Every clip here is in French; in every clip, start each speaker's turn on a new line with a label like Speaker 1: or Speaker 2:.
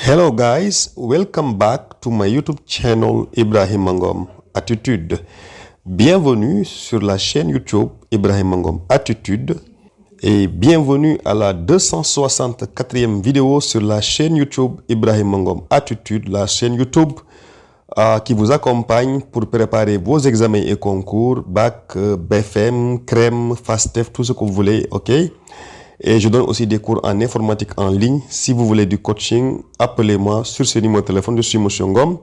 Speaker 1: Hello guys, welcome back to my YouTube channel Ibrahima Ngom Attitude. Bienvenue sur la chaîne YouTube Ibrahima Ngom Attitude et bienvenue à la 264e vidéo sur la chaîne YouTube Ibrahima Ngom Attitude, la chaîne YouTube qui vous accompagne pour préparer vos examens et concours, bac, BFM, crème, FASTEF, tout ce que vous voulez, ok? Et je donne aussi des cours en informatique en ligne. Si vous voulez du coaching, appelez-moi sur ce numéro de téléphone. Je suis M. Ngom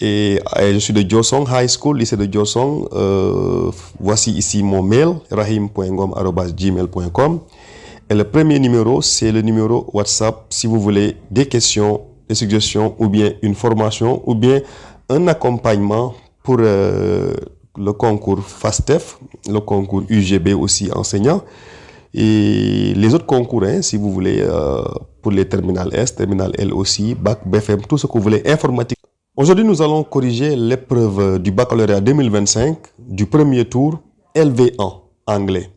Speaker 1: et je suis de Josong High School, lycée de Josong. Voici ici mon mail, rahim.ngom@gmail.com. Et le premier numéro, c'est le numéro WhatsApp si vous voulez des questions, des suggestions ou bien une formation ou bien un accompagnement pour le concours FASTEF, le concours UGB aussi enseignant. Et les autres concours, si vous voulez, pour les terminales S, terminales L aussi, bac, BFM, tout ce que vous voulez, informatique. Aujourd'hui, nous allons corriger l'épreuve du baccalauréat 2025 du premier tour LV1 anglais.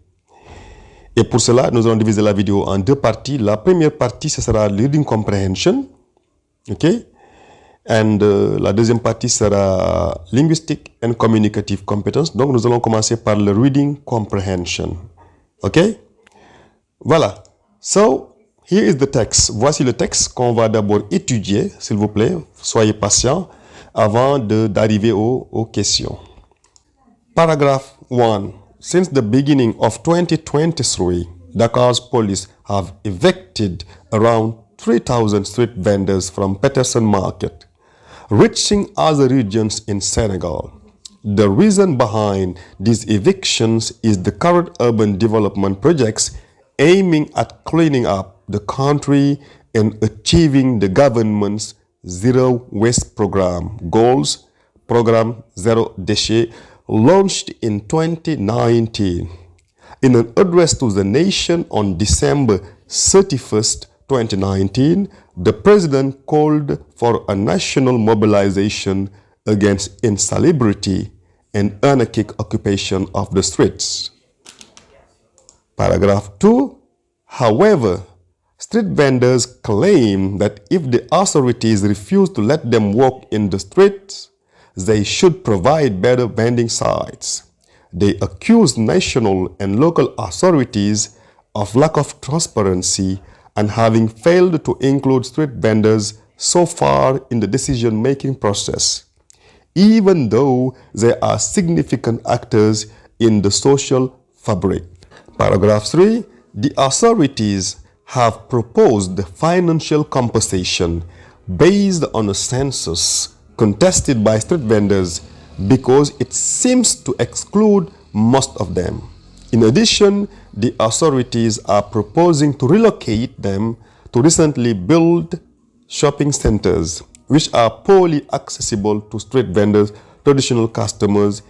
Speaker 1: Et pour cela, nous allons diviser la vidéo en deux parties. La première partie, ce sera Reading Comprehension. OK? Et la deuxième partie sera Linguistic and Communicative Competence. Donc, nous allons commencer par le Reading Comprehension. OK? Voilà. So, here is the text. Voici le texte qu'on va d'abord étudier, s'il vous plaît. Soyez patient avant d'arriver aux questions. Paragraph 1. Since the beginning of 2023, Dakar's police have evicted around 3,000 street vendors from Peterson Market, reaching other regions in Senegal. The reason behind these evictions is the current urban development projects aiming at cleaning up the country and achieving the government's Zero Waste Program goals, Program Zero Déchet, launched in 2019. In an address to the nation on December 31st, 2019, the president called for a national mobilization against insalubrity and anarchic occupation of the streets. Paragraph 2. However, street vendors claim that if the authorities refuse to let them walk in the streets, they should provide better vending sites. They accuse national and local authorities of lack of transparency and having failed to include street vendors so far in the decision-making process, even though they are significant actors in the social fabric. Paragraph 3. The authorities have proposed financial compensation based on a census contested by street vendors because it seems to exclude most of them. In addition, the authorities are proposing to relocate them to recently built shopping centers, which are poorly accessible to street vendors' traditional customers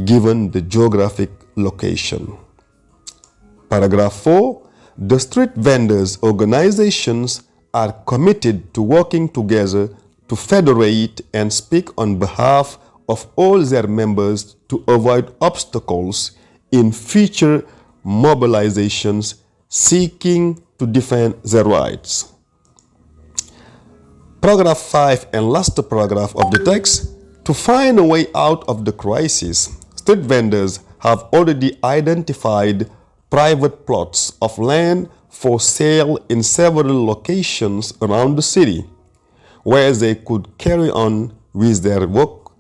Speaker 1: given the geographic location. Paragraph 4. The street vendors' organizations are committed to working together to federate and speak on behalf of all their members to avoid obstacles in future mobilizations seeking to defend their rights. Paragraph 5 and last paragraph of the text. To find a way out of the crisis, street vendors have already identified private plots of land for sale in several locations around the city, where they could carry on with their work.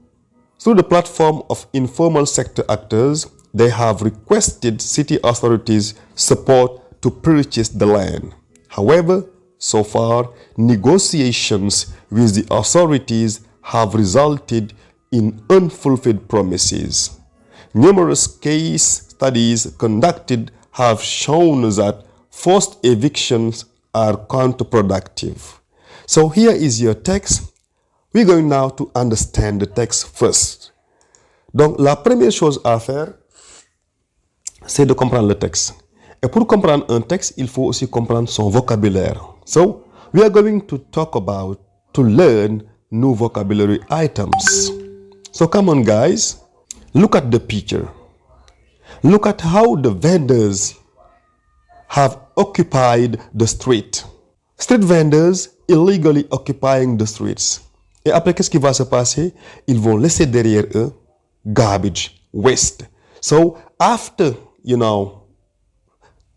Speaker 1: Through the platform of informal sector actors, they have requested city authorities' support to purchase the land. However, so far, negotiations with the authorities have resulted in unfulfilled promises. Numerous case studies conducted have shown that forced evictions are counterproductive. So here is your text. We're going now to understand the text first. Donc la première chose à faire, c'est de comprendre le texte. Et pour comprendre un texte, il faut aussi comprendre son vocabulaire. So we are going to learn new vocabulary items. So come on guys, look at the picture. Look at how the vendors have occupied the street. Street vendors illegally occupying the streets. Et après, qu'est-ce qui va se passer? Ils vont laisser derrière eux garbage, waste. So after,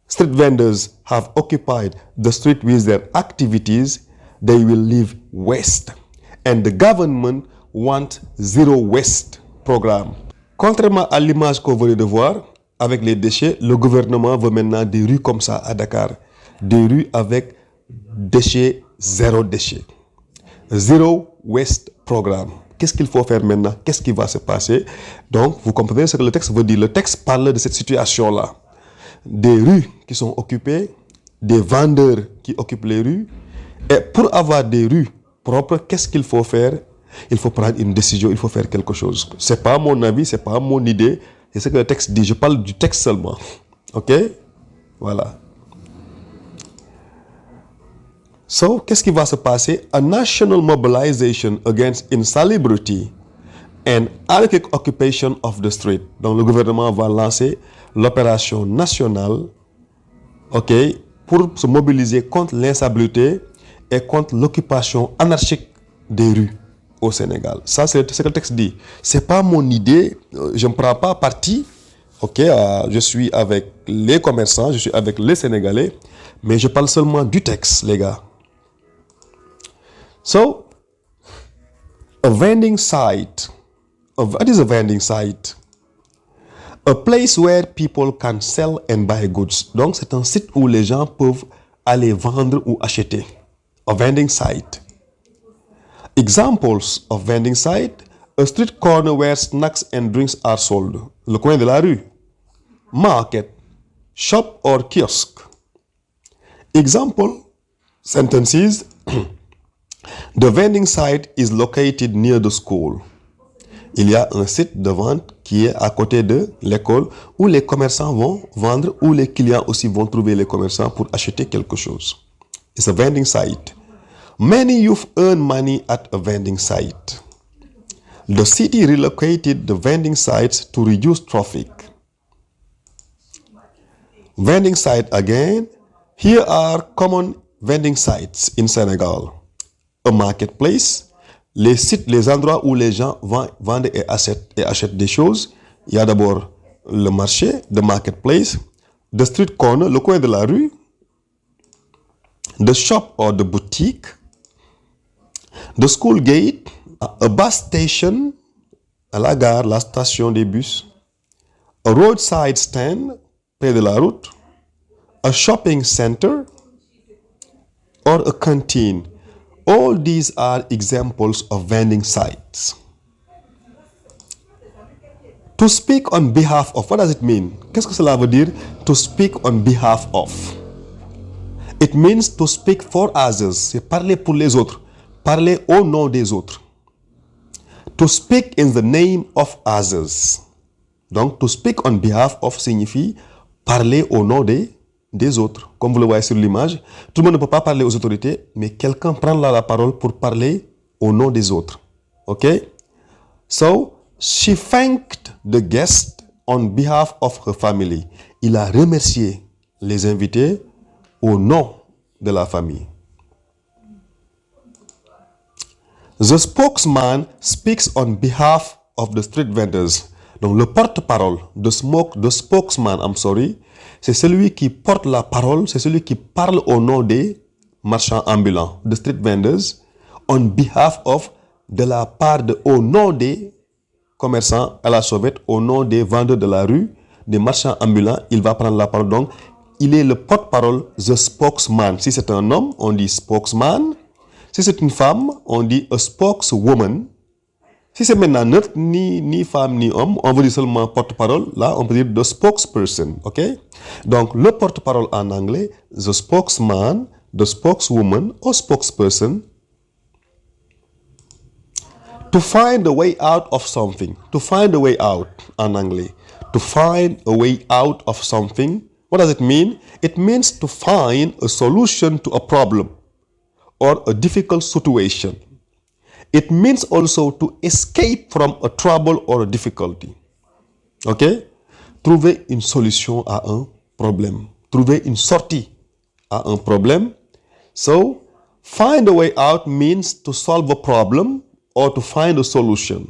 Speaker 1: street vendors have occupied the street with their activities, they will leave waste. And the government wants zero waste programme. Contrairement à l'image qu'on venait de voir avec les déchets, le gouvernement veut maintenant des rues comme ça à Dakar. Des rues avec déchets, zéro déchet. Zero waste programme. Qu'est-ce qu'il faut faire maintenant? Qu'est-ce qui va se passer? Donc, vous comprenez ce que le texte veut dire. Le texte parle de cette situation-là. Des rues qui sont occupées, des vendeurs qui occupent les rues. Et pour avoir des rues propres, qu'est-ce qu'il faut faire? Il faut prendre une décision, il faut faire quelque chose. Ce n'est pas mon avis, ce n'est pas mon idée. C'est ce que le texte dit. Je parle du texte seulement. OK? Voilà. So, qu'est-ce qui va se passer? A national mobilization against insalubrity and anarchic occupation of the street. Donc, le gouvernement va lancer l'opération nationale, OK, pour se mobiliser contre l'insalubrité et contre l'occupation anarchique des rues au Sénégal. Ça, c'est ce que le texte dit. Ce n'est pas mon idée. Je ne prends pas parti. OK, je suis avec les commerçants, je suis avec les Sénégalais, mais je parle seulement du texte, les gars. So, a vending site. What is a vending site? A place where people can sell and buy goods. Donc, c'est un site où les gens peuvent aller vendre ou acheter. A vending site. Examples of vending site. A street corner where snacks and drinks are sold. Le coin de la rue. Market. Shop or kiosk. Example sentences. The vending site is located near the school. Il y a un site de vente qui est à côté de l'école où les commerçants vont vendre, où les clients aussi vont trouver les commerçants pour acheter quelque chose. It's a vending site. Many youth earn money at a vending site. The city relocated the vending sites to reduce traffic. Vending site again. Here are common vending sites in Senegal. A marketplace, les sites, les endroits où les gens vendent et achètent des choses. Il y a d'abord le marché, the marketplace, the street corner, le coin de la rue, the shop or the boutique, the school gate, a bus station, à la gare, la station des bus, a roadside stand, près de la route, a shopping center, or a canteen. All these are examples of vending sites. To speak on behalf of, what does it mean? Qu'est-ce que cela veut dire? To speak on behalf of. It means to speak for others. C'est parler pour les autres. Parler au nom des autres. To speak in the name of others. Donc, to speak on behalf of signifie parler au nom des autres. Comme vous le voyez sur l'image, tout le monde ne peut pas parler aux autorités, mais quelqu'un prend la parole pour parler au nom des autres. OK? So, she thanked the guest on behalf of her family. Il a remercié les invités au nom de la famille. The spokesman speaks on behalf of the street vendors. Donc, le porte-parole, the spokesman, c'est celui qui porte la parole, c'est celui qui parle au nom des marchands ambulants, the street vendors, on behalf of, de la part de, au nom des commerçants à la sauvette, au nom des vendeurs de la rue, des marchands ambulants, il va prendre la parole. Donc, il est le porte-parole, the spokesman. Si c'est un homme, on dit spokesman. Si c'est une femme, on dit a spokeswoman. Si c'est maintenant neutre, ni femme ni homme, on veut dire seulement porte-parole. Là, on peut dire the spokesperson. OK? Donc, le porte-parole en anglais, the spokesman, the spokeswoman or spokesperson. To find a way out of something. To find a way out en anglais. To find a way out of something. What does it mean? It means to find a solution to a problem or a difficult situation. It means also to escape from a trouble or a difficulty. OK? Trouver une solution à un problème. Trouver une sortie à un problème. So, Find a way out means to solve a problem or to find a solution.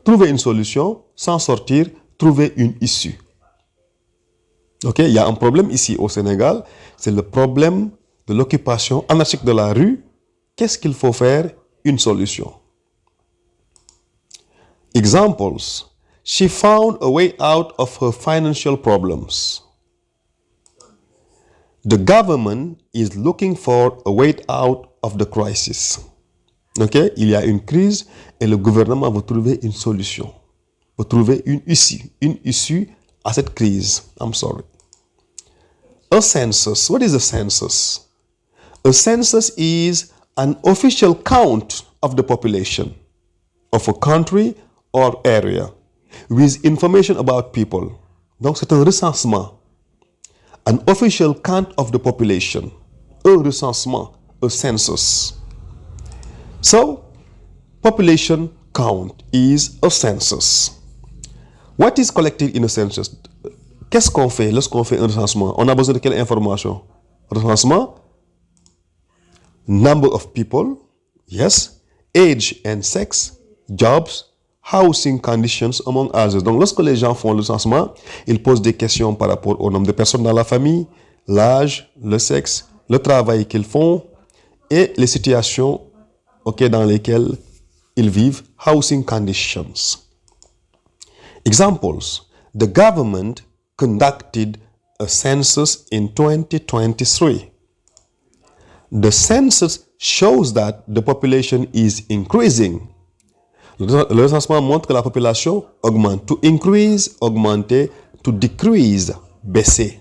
Speaker 1: Trouver une solution, s'en sortir, trouver une issue. Ok, il y a un problème ici au Sénégal, c'est le problème de l'occupation anarchique de la rue. Qu'est-ce qu'il faut faire? Une solution. Examples. She found a way out of her financial problems. The government is looking for a way out of the crisis. Ok, il y a une crise et le gouvernement veut trouver une solution, veut trouver une issue à cette crise. I'm sorry. A census. What is a census? A census is an official count of the population of a country or area with information about people. Donc c'est un recensement. An official count of the population. Un recensement. A census. So, population count is a census. What is collected in a census? Qu'est-ce qu'on fait lorsqu'on fait un recensement? On a besoin de quelle information? Recensement. Number of people. Yes. Age and sex. Jobs. Housing conditions, among others. Donc, lorsque les gens font le recensement, ils posent des questions par rapport au nombre de personnes dans la famille, l'âge, le sexe, le travail qu'ils font et les situations dans lesquelles ils vivent. Housing conditions. Examples. The government conducted a census in 2023. The census shows that the population is increasing. Le recensement montre que la population augmente. To increase, augmenter. To decrease, baisser.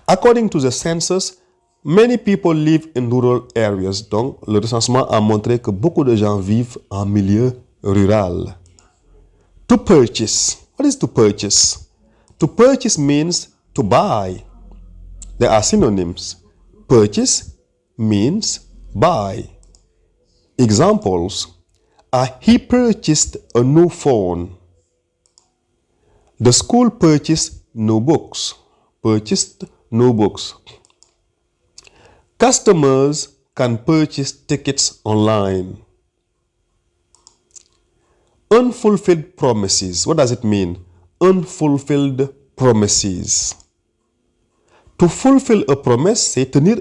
Speaker 1: According to the census, many people live in rural areas. Donc, le recensement a montré que beaucoup de gens vivent en milieu rural. To purchase. What is to purchase? To purchase means to buy. There are synonyms. Purchase means buy. Examples. He purchased a new phone. The school purchased new books. Purchased new books. Customers can purchase tickets online. Unfulfilled promises. What does it mean? Unfulfilled promises. To fulfill a promise, c'est tenir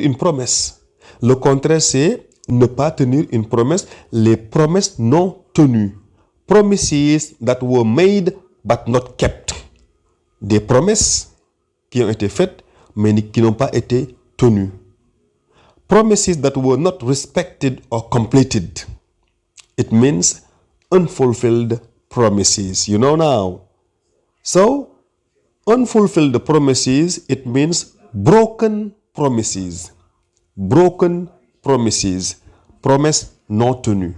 Speaker 1: une promesse. Le contraire, c'est ne pas tenir une promesse. Les promesses non tenues. Promises that were made but not kept. Des promesses qui ont été faites mais qui n'ont pas été tenues. Promises that were not respected or completed. It means unfulfilled promises. You know now. So, unfulfilled promises, it means broken promises. Broken promises. Promise not tenue.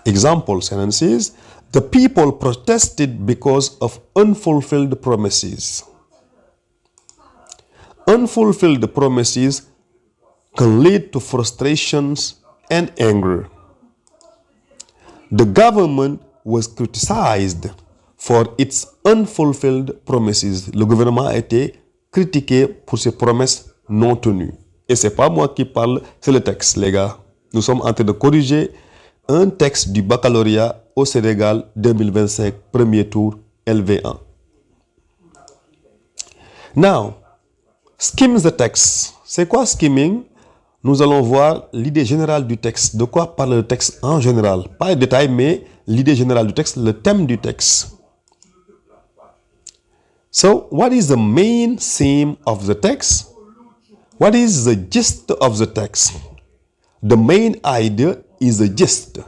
Speaker 1: Example sentences. The people protested because of unfulfilled promises. Unfulfilled promises can lead to frustrations and anger. The government was criticized for its unfulfilled promises. Le gouvernement a été critiqué pour ses promesses non tenues. Et c'est pas moi qui parle, c'est le texte, les gars. Nous sommes en train de corriger un texte du baccalauréat au Sénégal 2025, premier tour LV1. Now, skim the text. C'est quoi skimming? Nous allons voir l'idée générale du texte. De quoi parle le texte en général? Pas les détails, mais l'idée générale du texte, le thème du texte. So, what is the main theme of the text? What is the gist of the text? The main idea is the gist.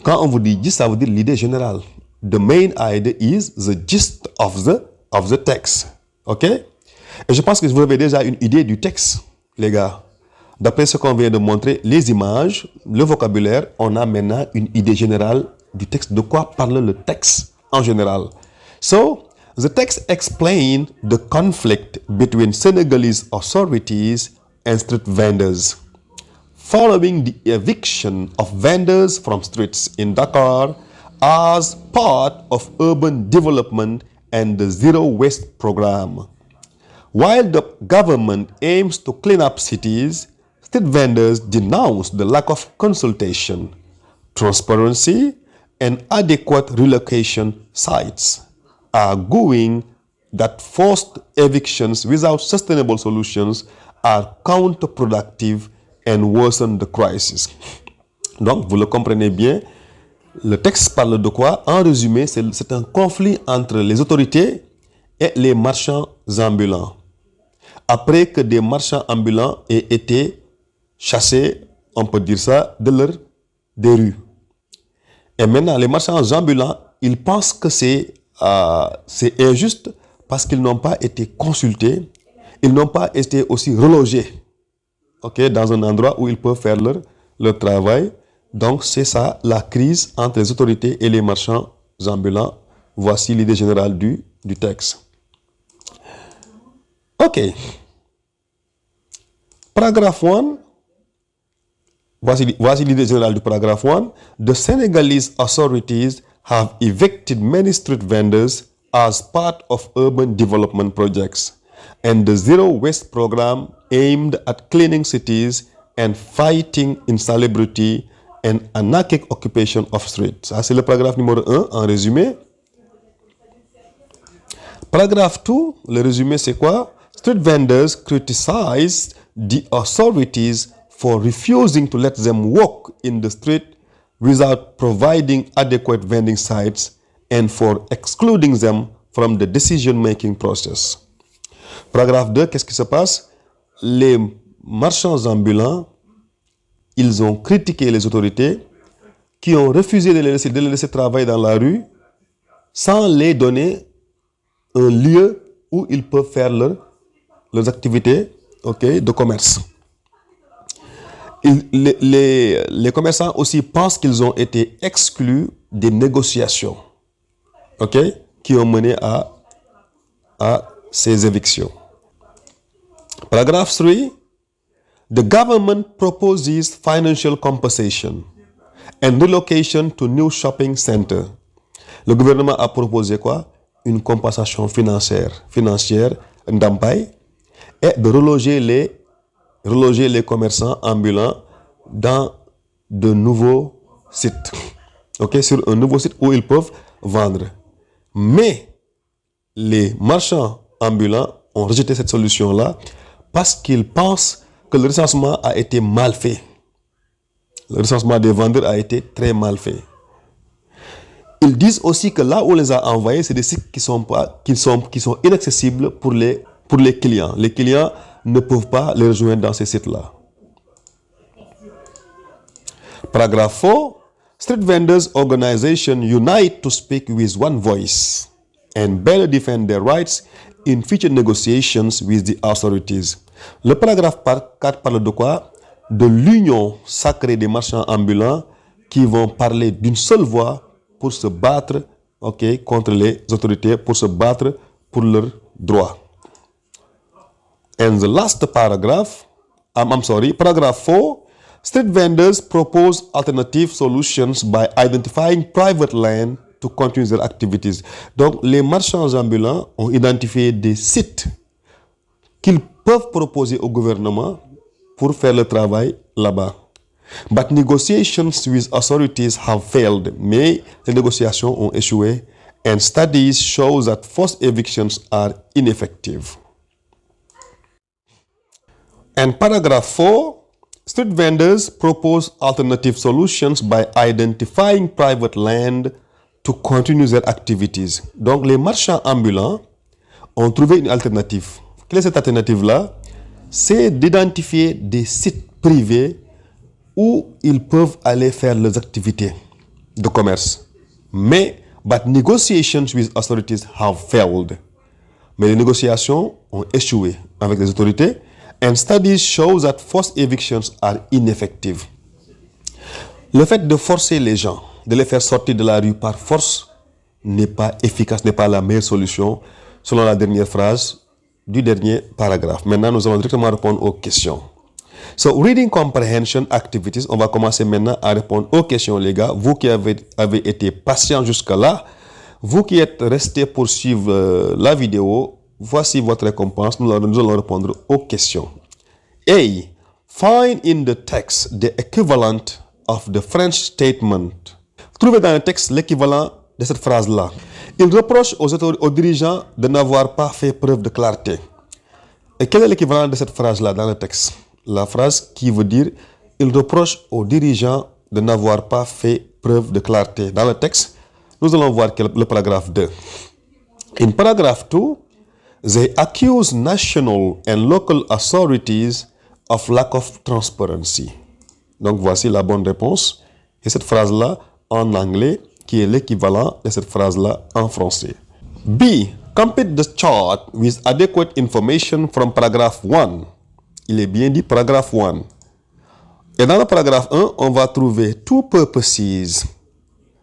Speaker 1: Quand on vous dit gist, ça veut dire l'idée générale. The main idea is the gist of the text. OK? Et je pense que vous avez déjà une idée du texte, les gars. D'après ce qu'on vient de montrer, les images, le vocabulaire, on a maintenant une idée générale du texte. De quoi parle le texte en général? So, the text explains the conflict between Senegalese authorities and street vendors. Following the eviction of vendors from streets in Dakar as part of urban development and the zero waste program. While the government aims to clean up cities, street vendors denounce the lack of consultation, transparency, and adequate relocation sites, arguing that forced evictions without sustainable solutions are counterproductive and worsen the crisis. Donc, vous le comprenez bien, le texte parle de quoi? En résumé, c'est un conflit entre les autorités et les marchands ambulants. Après que des marchands ambulants aient été chassés, on peut dire ça, des rues. Et maintenant, les marchands ambulants, ils pensent que c'est injuste parce qu'ils n'ont pas été consultés, ils n'ont pas été aussi relogés, dans un endroit où ils peuvent faire leur travail. Donc, c'est ça, la crise entre les autorités et les marchands ambulants. Voici l'idée générale du texte. OK. Paragraphe 1. Voici l'idée générale du paragraphe 1. The Senegalese authorities have evicted many street vendors as part of urban development projects, and the Zero Waste program aimed at cleaning cities and fighting insalubrity and anarchic occupation of streets. Ça, c'est le paragraphe numéro 1 en résumé. Paragraphe 2, le résumé, c'est quoi? Street vendors criticized the authorities for refusing to let them walk in the street without providing adequate vending sites and for excluding them from the decision-making process. Paragraphe 2, qu'est-ce qui se passe? Les marchands ambulants, ils ont critiqué les autorités qui ont refusé de les laisser travailler dans la rue sans les donner un lieu où ils peuvent faire leurs activités de commerce. Les commerçants aussi pensent qu'ils ont été exclus des négociations qui ont mené à ces évictions. Paragraphe 3. The government proposes financial compensation and relocation to new shopping center. Le gouvernement a proposé quoi? Une compensation financière, ndampay, et de reloger les commerçants ambulants dans de nouveaux sites. Sur un nouveau site où ils peuvent vendre. Mais les marchands ambulants ont rejeté cette solution-là parce qu'ils pensent que le recensement a été mal fait. Le recensement des vendeurs a été très mal fait. Ils disent aussi que là où on les a envoyés, c'est des sites qui sont inaccessibles pour les clients. Les clients ne peuvent pas les rejoindre dans ces sites-là. Paragraphe 4. Street vendors organization unite to speak with one voice and better defend their rights in future negotiations with the authorities. Le paragraphe 4 parle de quoi? De l'union sacrée des marchands ambulants qui vont parler d'une seule voix pour se battre contre les autorités, pour se battre pour leurs droits. And the last paragraph, paragraph 4, street vendors propose alternative solutions by identifying private land to continue their activities. Donc, les marchands ambulants ont identifié des sites qu'ils peuvent proposer au gouvernement pour faire le travail là-bas. But negotiations with authorities have failed. Mais les négociations ont échoué. And studies show that forced evictions are ineffective. And paragraph 4, street vendors propose alternative solutions by identifying private land to continue their activities. Donc, les marchands ambulants ont trouvé une alternative. Quelle est cette alternative-là? C'est d'identifier des sites privés où ils peuvent aller faire leurs activités de commerce. But negotiations with authorities have failed. Mais les négociations ont échoué avec les autorités. And studies show that forced evictions are ineffective. Le fait de forcer les gens, de les faire sortir de la rue par force, n'est pas efficace, n'est pas la meilleure solution, selon la dernière phrase du dernier paragraphe. Maintenant, nous allons directement répondre aux questions. So, reading comprehension activities, on va commencer maintenant à répondre aux questions, les gars. Vous qui avez été patients jusqu'à là, vous qui êtes restés pour suivre la vidéo, voici votre récompense. Nous allons répondre aux questions. A. Find in the text the equivalent of the French statement. Trouvez dans le texte l'équivalent de cette phrase-là. Il reproche aux dirigeants de n'avoir pas fait preuve de clarté. Et quel est l'équivalent de cette phrase-là dans le texte? La phrase qui veut dire il reproche aux dirigeants de n'avoir pas fait preuve de clarté. Dans le texte, nous allons voir le paragraphe 2. In paragraph 2, they accuse national and local authorities of lack of transparency. Donc voici la bonne réponse. Et cette phrase-là en anglais qui est l'équivalent de cette phrase-là en français. B. Complete the chart with adequate information from paragraph 1. Il est bien dit paragraphe 1. Et dans le paragraphe 1, on va trouver two purposes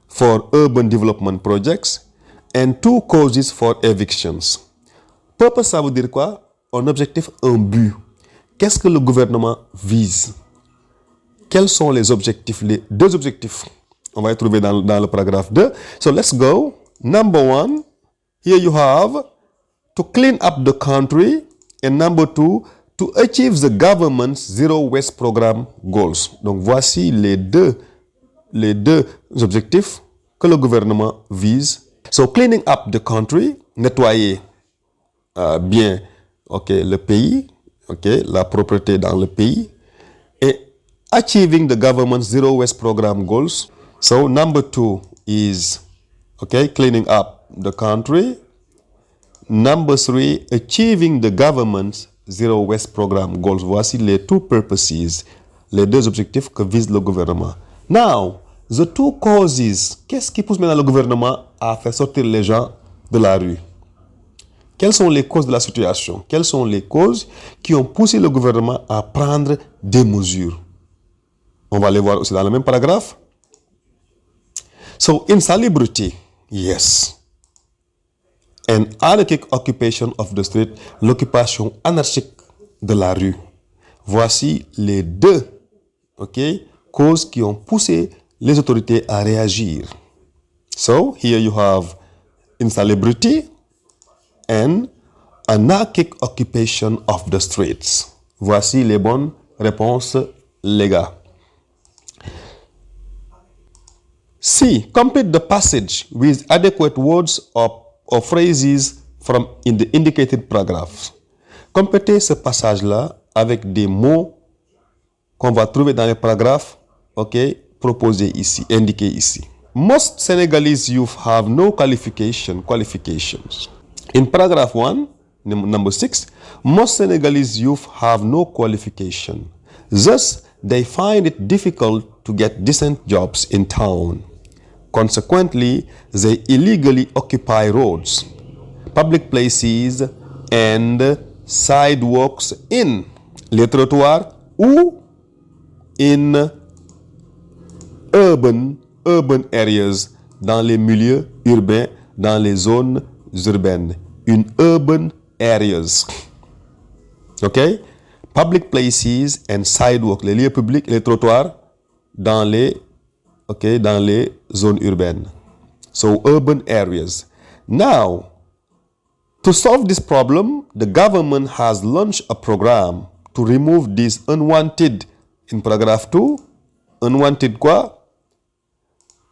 Speaker 1: for urban development projects and two causes for evictions. Purpose, ça veut dire quoi? Un objectif, un but. Qu'est-ce que le gouvernement vise? Quels sont les objectifs? Les deux objectifs. On va les trouver dans le paragraphe 2. So let's go. Number 1, here you have to clean up the country. And number 2, to achieve the government's zero waste program goals. Donc voici les deux objectifs que le gouvernement vise. So cleaning up the country, nettoyer bien le pays, la propreté dans le pays. Et achieving the government's zero waste program goals. So number 2 is cleaning up the country. Number 3, achieving the government's zero waste program goals. Voici les two purposes, les deux objectifs que vise le gouvernement. Now, the two causes. Qu'est-ce qui pousse maintenant le gouvernement à faire sortir les gens de la rue? Quelles sont les causes de la situation? Quelles sont les causes qui ont poussé le gouvernement à prendre des mesures? On va les voir aussi dans le même paragraphe. So, insalubrity, yes. And anarchic occupation of the street, l'occupation anarchique de la rue. Voici les deux causes qui ont poussé les autorités à réagir. So, here you have insalubrity and anarchic occupation of the streets. Voici les bonnes réponses, les gars. C. Complete the passage with adequate words or phrases from in the indicated paragraphs. Complétez ce passage-là avec des mots qu'on va trouver dans les paragraphes proposés ici, indiqués ici. Most Senegalese youth have no qualifications. In paragraph 1, number 6, most Senegalese youth have no qualification. Thus, they find it difficult to get decent jobs in town. Consequently, they illegally occupy roads, public places, and sidewalks in les trottoirs ou in urban areas, dans les milieux urbains, dans les zones urbaines. In urban areas. Public places and sidewalks, les lieux publics, les trottoirs, dans les zones urbaines. So, urban areas. Now, to solve this problem, the government has launched a program to remove these unwanted, in paragraph 2, unwanted quoi?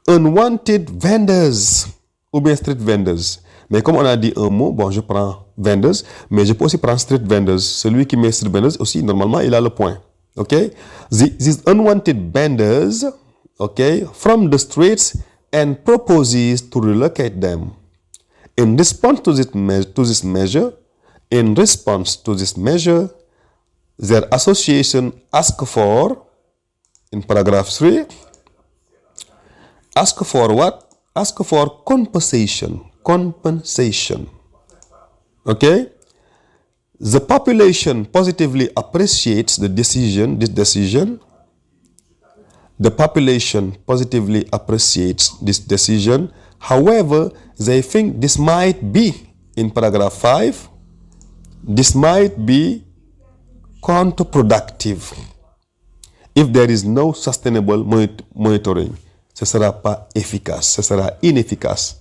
Speaker 1: Unwanted vendors, ou bien street vendors. Mais comme on a dit un mot, bon, je prends vendors, mais je peux aussi prendre street vendors. Celui qui met street vendors aussi, normalement, il a le point. These unwanted vendors, from the streets and proposes to relocate them. In response to this measure, their association asked for, in paragraph 3, ask for what? Ask for compensation. The population positively appreciates this decision. The population positively appreciates this decision. However, they think this might be, in paragraph 5, this might be counterproductive. If there is no sustainable monitoring, ce sera pas efficace, ce sera inefficace.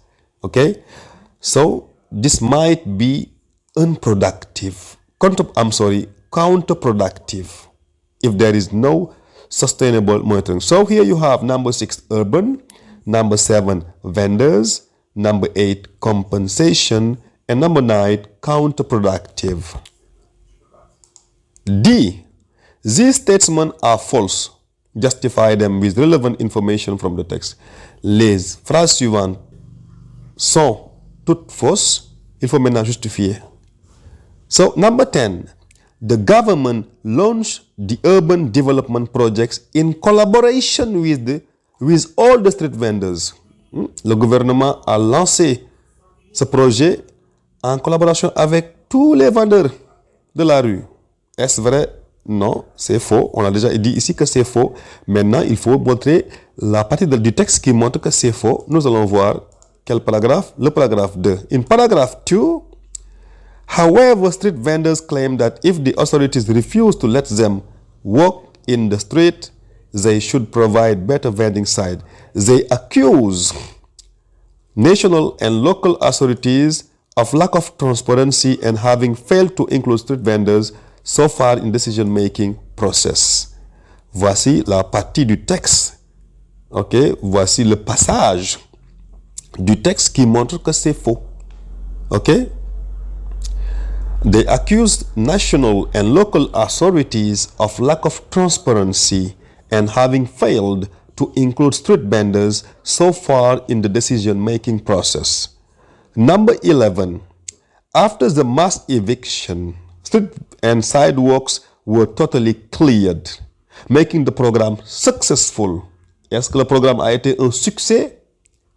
Speaker 1: So, this might be unproductive. Counterproductive if there is no sustainable monitoring. So here you have number 6, urban, number 7, vendors, number 8, compensation, and number 9, counterproductive. D. These statements are false. Justify them with relevant information from the text. Les phrases suivantes sont toutes fausses. Il faut maintenant justifier. So, number 10. The government launched the urban development projects in collaboration with all the street vendors. Le gouvernement a lancé ce projet en collaboration avec tous les vendeurs de la rue. Est-ce vrai? Non, c'est faux. On a déjà dit ici que c'est faux. Maintenant, il faut montrer la partie du texte qui montre que c'est faux. Nous allons voir quel paragraphe? Le paragraphe 2. In paragraph 2, however, street vendors claim that if the authorities refuse to let them walk in the street, they should provide better vending sites. They accuse national and local authorities of lack of transparency and having failed to include street vendors so far in decision-making process. Voici la partie du texte. Ok, voici le passage du texte qui montre que c'est faux. Ok. They accused national and local authorities of lack of transparency and having failed to include street vendors so far in the decision-making process. Number 11. After the mass eviction, street and sidewalks were totally cleared, making the program successful. Est-ce que le programme a été un succès?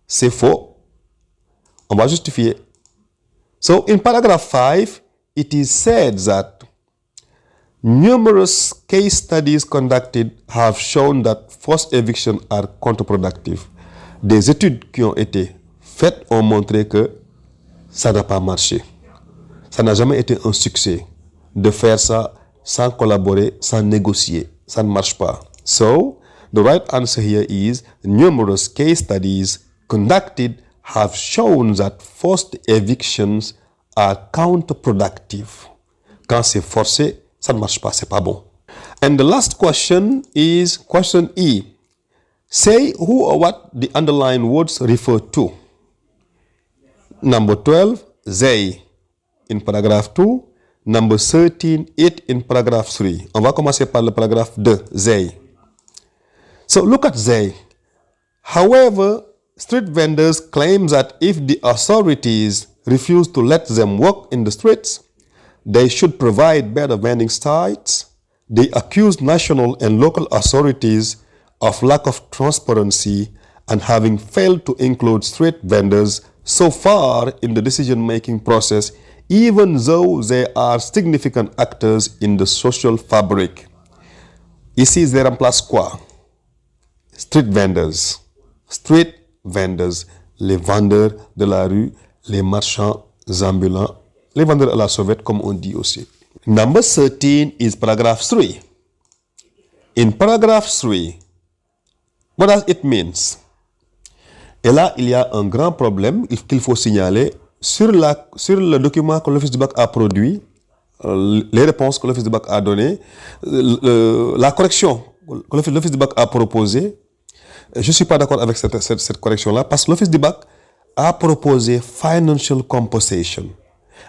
Speaker 1: C'est faux. On va justifier. So, in paragraph 5, it is said that numerous case studies conducted have shown that forced evictions are counterproductive. Des études qui ont été faites ont montré que ça n'a pas marché. Ça n'a jamais été un succès de faire ça sans collaborer, sans négocier. Ça ne marche pas. So, the right answer here is numerous case studies conducted have shown that forced evictions are counterproductive. Quand c'est forcé, ça ne marche pas, c'est pas bon. And the last question is question E. Say who or what the underlined words refer to. Number 12, they in paragraph 2. Number 13, it in paragraph 3. On va commencer par le paragraphe 2, they. So look at they. However, street vendors claim that if the authorities refuse to let them walk in the streets, they should provide better vending sites. They accuse national and local authorities of lack of transparency and having failed to include street vendors so far in the decision-making process, even though they are significant actors in the social fabric. Ici, ils remplacent quoi? Street vendors. Street vendors, les vendeurs de la rue, les marchands ambulants, les vendeurs à la sauvette, comme on dit aussi. Number 13 is paragraph 3. In paragraph 3, what does it mean? Et là, il y a un grand problème qu'il faut signaler sur le document que l'Office du bac a produit, les réponses que l'Office du bac a données, la correction que l'Office du bac a proposée. Je ne suis pas d'accord avec cette correction-là parce que l'Office du bac a proposé financial compensation.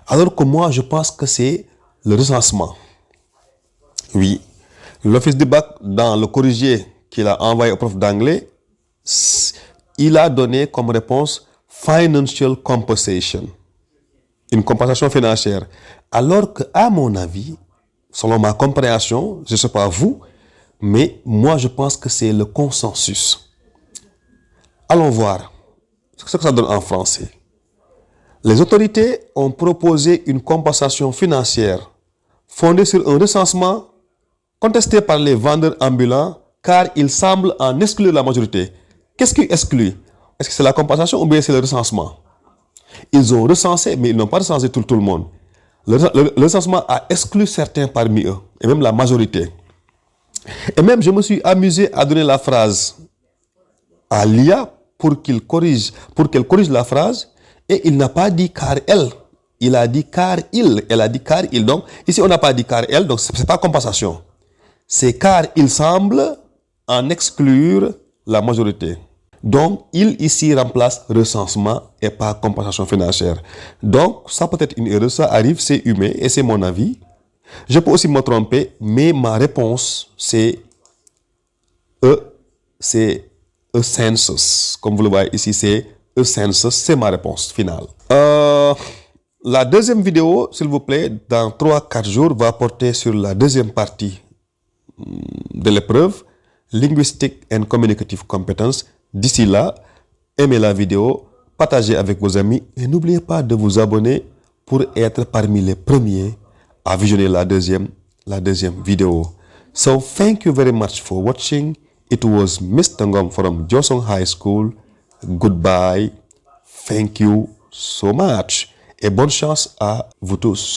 Speaker 1: Alors que moi, je pense que c'est le recensement. Oui, l'Office du bac, dans le corrigé qu'il a envoyé au prof d'anglais, il a donné comme réponse financial compensation, une compensation financière. Alors que, à mon avis, selon ma compréhension, je ne sais pas vous, mais moi, je pense que c'est le consensus. Allons voir ce que ça donne en français. Les autorités ont proposé une compensation financière fondée sur un recensement contesté par les vendeurs ambulants car il semble en exclure la majorité. Qu'est-ce qui exclut? Est-ce que c'est la compensation ou bien c'est le recensement? Ils ont recensé, mais ils n'ont pas recensé tout le monde. Le recensement a exclu certains parmi eux, et même la majorité. Et même, je me suis amusé à donner la phrase à l'IA pour qu'elle corrige la phrase, et il n'a pas dit car elle. Il a dit car il. Elle a dit car il. Donc, ici, on n'a pas dit car elle. Donc, ce n'est pas compensation. C'est car il semble en exclure la majorité. Donc, il ici remplace recensement et pas compensation financière. Donc, ça peut être une erreur. Ça arrive, c'est humain et c'est mon avis. Je peux aussi me tromper, mais ma réponse, c'est a census. Comme vous le voyez ici, c'est a census. C'est ma réponse finale. La deuxième vidéo, s'il vous plaît, dans 3-4 jours, va porter sur la deuxième partie de l'épreuve, Linguistic and Communicative Competence. D'ici là, aimez la vidéo, partagez avec vos amis et n'oubliez pas de vous abonner pour être parmi les premiers à visionner la deuxième vidéo. So, thank you very much for watching. It was Mr. Ngom from Josong High School. Goodbye. Thank you so much. Et bonne chance à vous tous.